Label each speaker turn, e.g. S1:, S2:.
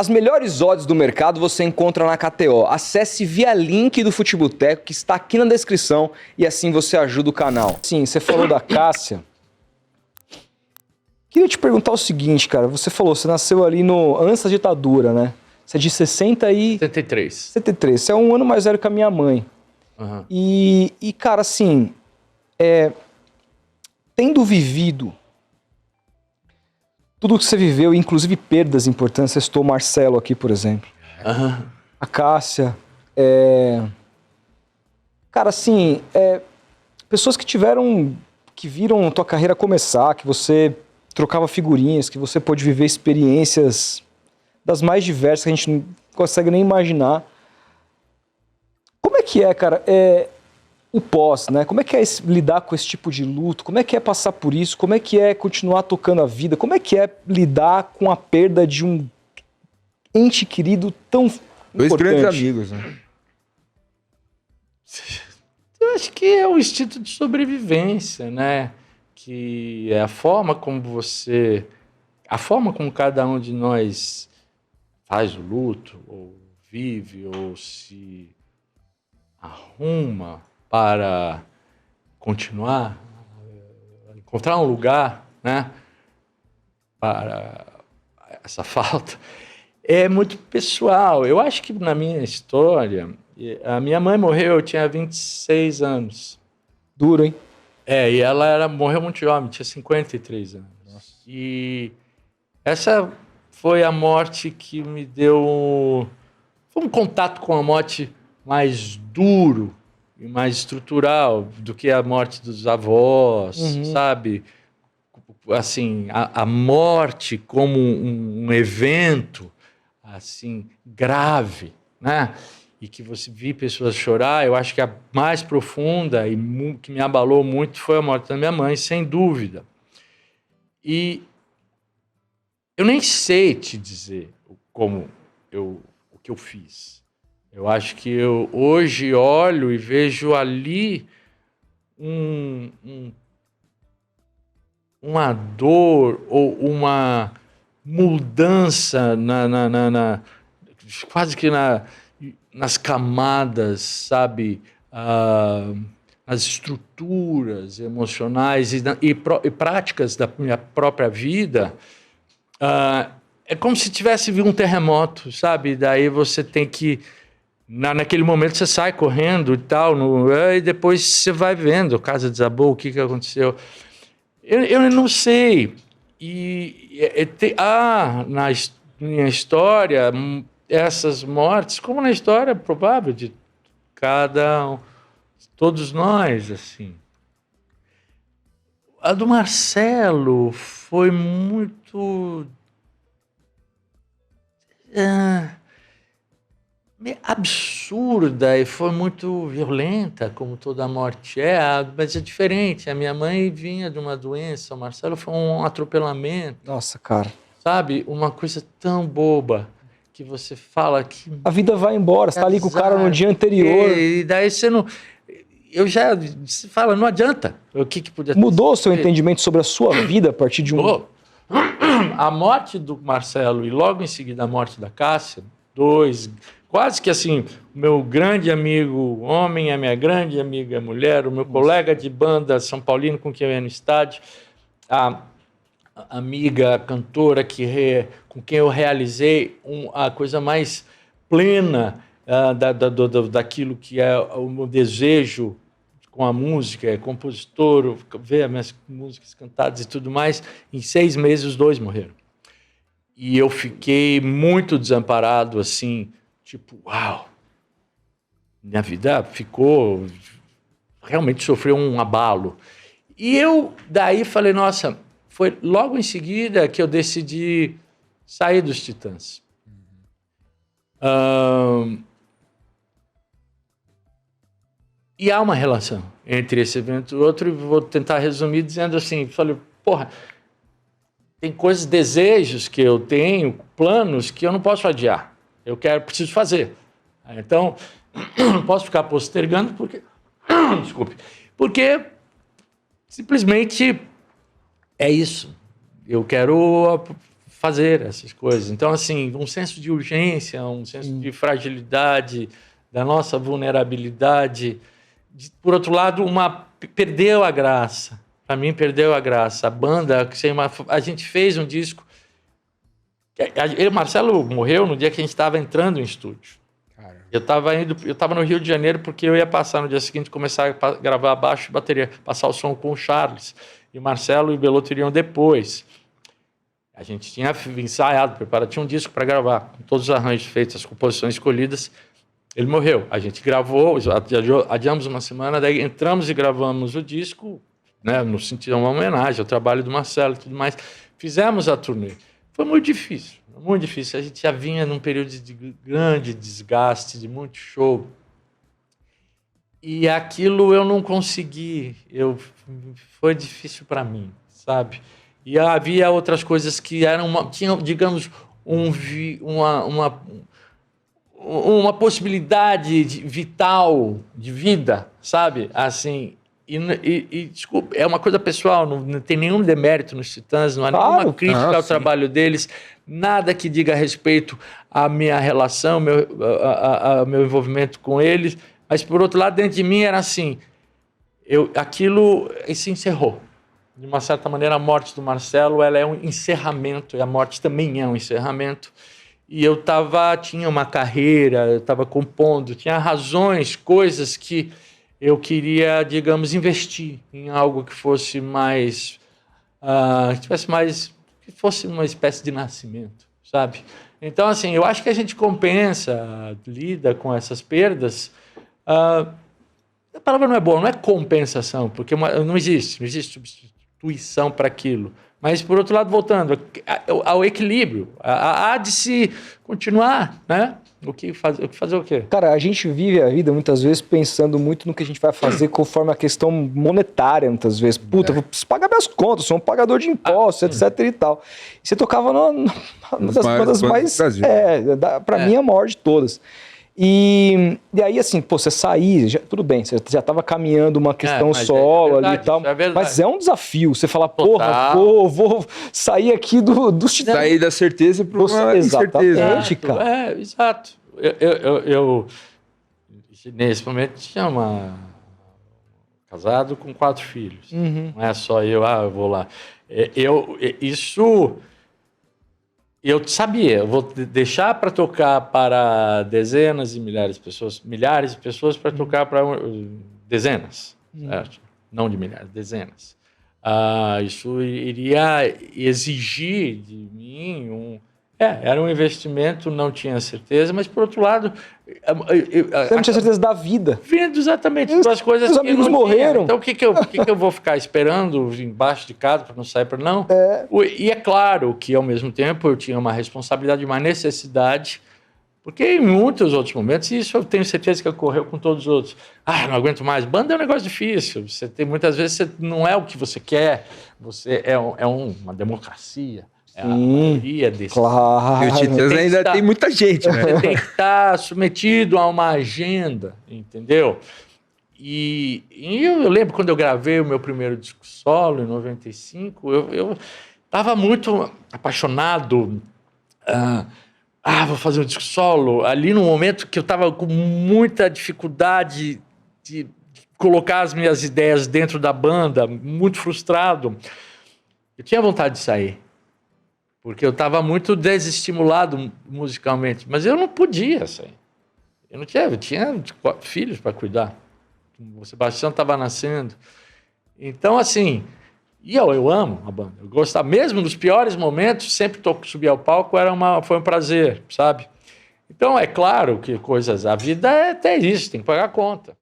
S1: As melhores odds do mercado você encontra na KTO. Acesse via link do Futeboteco que está aqui na descrição e assim você ajuda o canal. Sim, você falou da Cássia. Queria te perguntar o seguinte, cara. Você falou, você nasceu ali antes da ditadura, né? Você é de
S2: 73.
S1: 73. Você é um ano mais velho que a minha mãe.
S2: Uhum.
S1: E cara, assim, tendo vivido tudo que você viveu, inclusive perdas importantes, você citou o Marcelo aqui, por exemplo.
S2: Uhum.
S1: A Cássia. Cara, assim, pessoas que viram a tua carreira começar, que você trocava figurinhas, que você pôde viver experiências das mais diversas que a gente não consegue nem imaginar. Como é que cara? O pós, né? Como é que é lidar com esse tipo de luto? Como é que é passar por isso? Como é que é continuar tocando a vida? Como é que é lidar com a perda de um ente querido tão
S3: Dois
S1: importante?
S3: grandes amigos, né?
S2: Eu acho que é o instinto de sobrevivência, né? Que é a forma como cada um de nós faz o luto, ou vive, ou se arruma para continuar, encontrar um lugar, né, para essa falta, é muito pessoal. Eu acho que na minha história, a minha mãe morreu, eu tinha 26 anos.
S1: Duro, hein?
S2: E ela morreu muito jovem, tinha 53 anos. Nossa. E essa foi a morte que me deu... Foi um contato com a morte mais duro e mais estrutural do que a morte dos avós, sabe? Assim, a morte como um evento assim grave, né? E que você viu pessoas chorar. Eu acho que a mais profunda e que me abalou muito foi a morte da minha mãe, sem dúvida. E eu nem sei te dizer o que eu fiz. Eu acho que eu hoje olho e vejo ali uma dor ou uma mudança quase que nas camadas, sabe? Nas estruturas emocionais e práticas da minha própria vida. É como se tivesse vindo um terremoto, sabe? Daí você tem que... Naquele momento você sai correndo e tal, e depois você vai vendo, a casa desabou, o que aconteceu. Eu não sei. Na minha história, essas mortes, como na história provável de cada um, todos nós, assim. A do Marcelo foi muito... absurda e foi muito violenta, como toda morte mas é diferente. A minha mãe vinha de uma doença, o Marcelo foi um atropelamento.
S1: Nossa, cara.
S2: Sabe? Uma coisa tão boba que você fala que...
S1: A vida vai embora, você tá ali com o cara no dia anterior.
S2: E daí você não... Você fala, não adianta. O que podia...
S1: Mudou o seu entendimento sobre a sua vida a partir de
S2: A morte do Marcelo e logo em seguida a morte da Cássia, quase que assim, o meu grande amigo homem, a minha grande amiga mulher, o meu colega de banda São Paulino com quem eu ia no estádio, a amiga cantora com quem eu realizei a coisa mais plena daquilo que é o meu desejo com a música, compositor, ver as minhas músicas cantadas e tudo mais. Em 6 meses, os 2 morreram. E eu fiquei muito desamparado, assim, tipo, uau! Minha vida realmente sofreu um abalo. E eu, daí, falei, nossa, foi logo em seguida que eu decidi sair dos Titãs. E há uma relação entre esse evento e o outro, e vou tentar resumir dizendo assim, falei, porra, tem coisas, desejos que eu tenho, planos que eu não posso adiar. Preciso fazer. Então, não posso ficar postergando porque... Desculpe. Porque simplesmente é isso. Eu quero fazer essas coisas. Então, assim, um senso de urgência, um senso de fragilidade, da nossa vulnerabilidade. Por outro lado, perdeu a graça. Para mim, perdeu a graça. A banda, a gente fez um disco. O Marcelo morreu no dia que a gente estava entrando em estúdio. Eu estava no Rio de Janeiro porque eu ia passar no dia seguinte, começar a gravar baixo e bateria, passar o som com o Charles. E o Marcelo e o Belotto iriam depois. A gente tinha ensaiado, preparado, tinha um disco para gravar, com todos os arranjos feitos, as composições escolhidas. Ele morreu. A gente gravou, adiamos uma semana, daí entramos e gravamos o disco, né, no sentido de uma homenagem ao trabalho do Marcelo e tudo mais. Fizemos a turnê. Foi muito difícil, muito difícil. A gente já vinha num período de grande desgaste, de muito show. E aquilo eu não consegui, foi difícil para mim, sabe? E havia outras coisas que tinham, digamos, uma possibilidade vital de vida, sabe? Assim, desculpa, é uma coisa pessoal, não tem nenhum demérito nos Titãs, não há nenhuma crítica ao trabalho deles, nada que diga respeito à minha relação, ao meu envolvimento com eles, mas, por outro lado, dentro de mim era assim, aquilo se encerrou. De uma certa maneira, a morte do Marcelo, ela é um encerramento, e a morte também é um encerramento. E eu tinha uma carreira, eu estava compondo, tinha razões, coisas que eu queria, digamos, investir em algo que fosse mais, que fosse uma espécie de nascimento, sabe? Então, assim, eu acho que a gente compensa, lida com essas perdas. A palavra não é boa, não é compensação, porque não existe substituição para aquilo. Mas, por outro lado, voltando ao equilíbrio, há de se continuar, né? Fazer o quê?
S1: Cara, a gente vive a vida muitas vezes pensando muito no que a gente vai fazer conforme a questão monetária, muitas vezes. Puta, eu preciso pagar minhas contas, sou um pagador de impostos, etc e tal. E você tocava numa das mais... Pra mim, a maior de todas. E aí, assim, você sair, tudo bem, você já estava caminhando uma questão solo ali e tal, mas é um desafio, você falar, porra, vou sair aqui dos Titãs.
S3: Sair da certeza para uma
S1: incerteza. Cara.
S2: Exato. Eu, nesse momento, tinha casado com 4 filhos. Não é só eu vou lá. Eu sabia, eu vou deixar para tocar para dezenas e milhares de pessoas para tocar para dezenas, certo? Não de milhares, dezenas. Isso iria exigir de mim era um investimento, não tinha certeza, mas, por outro lado...
S1: Você não tinha certeza da vida.
S2: Vendo exatamente duas coisas
S1: que amigos morreram.
S2: Então, o que eu vou ficar esperando embaixo de casa para não sair para não? E é claro que, ao mesmo tempo, eu tinha uma responsabilidade, uma necessidade, porque em muitos outros momentos, e isso eu tenho certeza que ocorreu com todos os outros, não aguento mais. Banda é um negócio difícil, muitas vezes não é o que você quer, você é uma democracia. A maioria desses.
S1: Claro.
S3: E o Titãs ainda tem muita gente, né?
S2: Você tem que estar submetido a uma agenda, entendeu? E eu lembro quando eu gravei o meu primeiro disco solo, em 95, eu estava muito apaixonado. Vou fazer um disco solo. Ali no momento que eu estava com muita dificuldade de colocar as minhas ideias dentro da banda, muito frustrado, eu tinha vontade de sair. Porque eu estava muito desestimulado musicalmente. Mas eu não podia sair. Eu tinha 4 filhos para cuidar. O Sebastião estava nascendo. Então, assim... E eu amo a banda. Eu gostava. Mesmo nos piores momentos, sempre subir ao palco foi um prazer, sabe? Então, é claro que a vida é até isso, tem que pagar a conta.